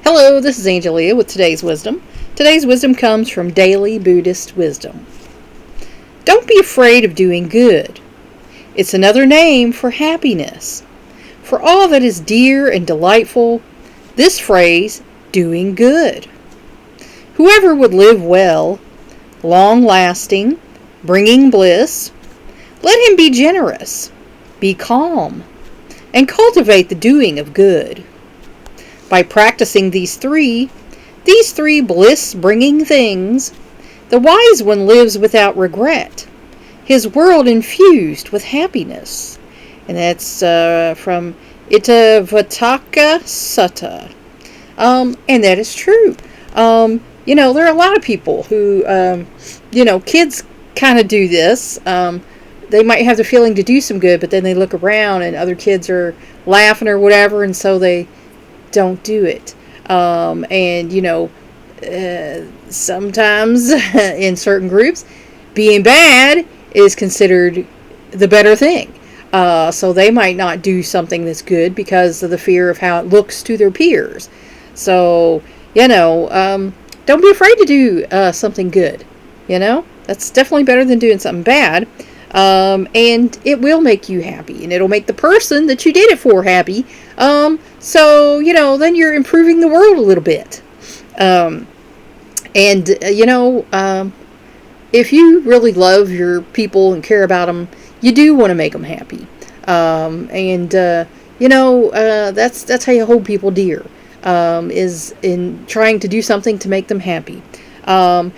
Hello, this is Angelia with today's wisdom. Today's wisdom comes from Daily Buddhist Wisdom. Don't be afraid of doing good. It's another name for happiness. For all that is dear and delightful, this phrase, doing good. Whoever would live well, long-lasting, bringing bliss, let him be generous, be calm, and cultivate the doing of good. By practicing these three bliss-bringing things, the wise one lives without regret, his world infused with happiness. And that's from Itivuttaka Sutta. And that is true. There are a lot of people who, kids kind of do this. They might have the feeling to do some good, but then they look around and other kids are laughing or whatever, and so they don't do it. Sometimes in certain groups, being bad is considered the better thing. So they might not do something that's good because of the fear of how it looks to their peers. So, don't be afraid to do something good. That's definitely better than doing something bad. And it will make you happy, and it'll make the person that you did it for happy. Then you're improving the world a little bit. If you really love your people and care about them, you do want to make them happy. That's how you hold people dear, is in trying to do something to make them happy. And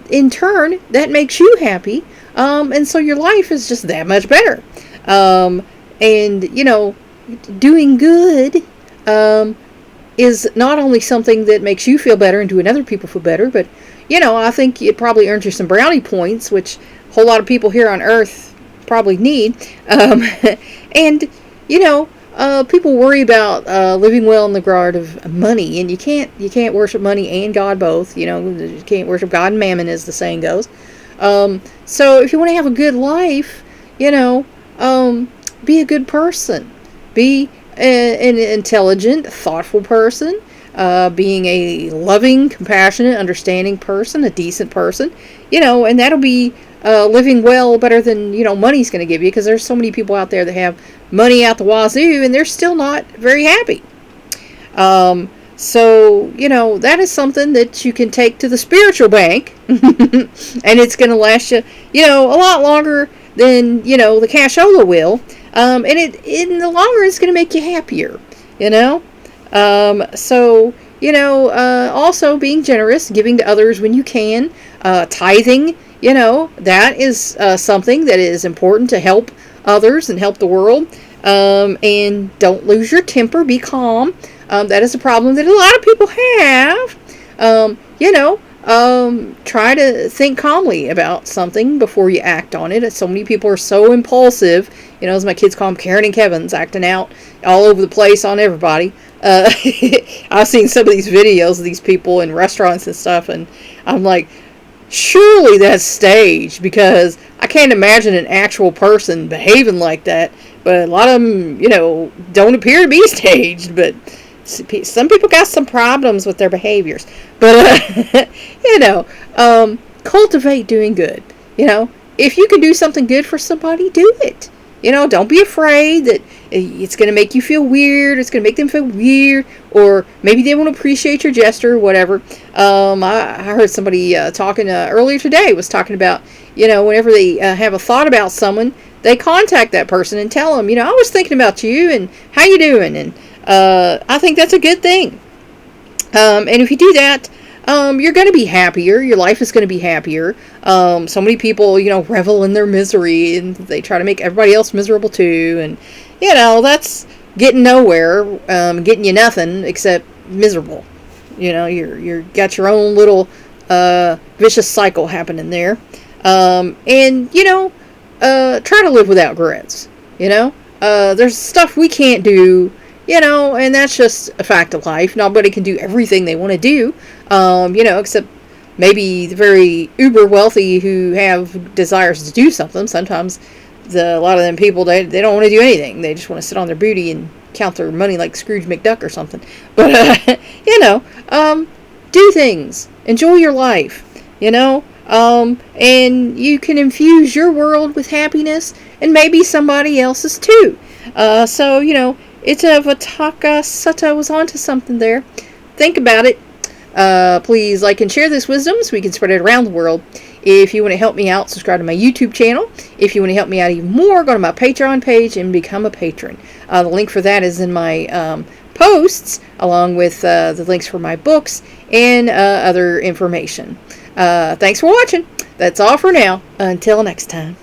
in turn, that makes you happy. And so your life is just that much better. Doing good is not only something that makes you feel better and doing other people feel better, but, I think it probably earns you some brownie points, which a whole lot of people here on Earth probably need. People worry about living well in the regard of money, and you can't worship money and God both. You can't worship God and mammon, as the saying goes. So if you want to have a good life, be a good person. Be an intelligent, thoughtful person. Being a loving, compassionate, understanding person, a decent person. And that'll be living well better than, money's going to give you, because there's so many people out there that have money out the wazoo and they're still not very happy. That is something that you can take to the spiritual bank and it's going to last you, a lot longer than, the cashola will. And in the longer it's going to make you happier, also being generous, giving to others when you can, tithing, that is something that is important to help others and help the world. And don't lose your temper, be calm. That is a problem that a lot of people have. Try to think calmly about something before you act on it. So many people are so impulsive, as my kids call them, Karen and Kevin's, acting out all over the place on everybody. I've seen some of these videos of these people in restaurants and stuff, and I'm like, surely that's staged, because I can't imagine an actual person behaving like that. But a lot of them, don't appear to be staged, but some people got some problems with their behaviors. But, cultivate doing good. If you can do something good for somebody, do it. Don't be afraid that it's going to make you feel weird. It's going to make them feel weird. Or maybe they won't appreciate your gesture or whatever. I heard somebody talking earlier today was talking about, whenever they have a thought about someone, they contact that person and tell them, I was thinking about you and how you doing. And I think that's a good thing. And if you do that, you're going to be happier. Your life is going to be happier. So many people, revel in their misery, and they try to make everybody else miserable too. And, that's getting nowhere, getting you nothing except miserable. You're got your own little vicious cycle happening there. Try to live without regrets. There's stuff we can't do, and that's just a fact of life. Nobody can do everything they want to do, except maybe the very uber wealthy who have desires to do something. Sometimes a lot of them people, they don't want to do anything. They just want to sit on their booty and count their money like Scrooge McDuck or something. But, do things. Enjoy your life, and you can infuse your world with happiness and maybe somebody else's too. Itivuttaka Sutta was onto something there. Think about it. Please like and share this wisdom so we can spread it around the world. If you want to help me out, subscribe to my YouTube channel. If you want to help me out even more, go to my Patreon page and become a patron. The link for that is in my posts, along with the links for my books and other information. Thanks for watching. That's all for now. Until next time.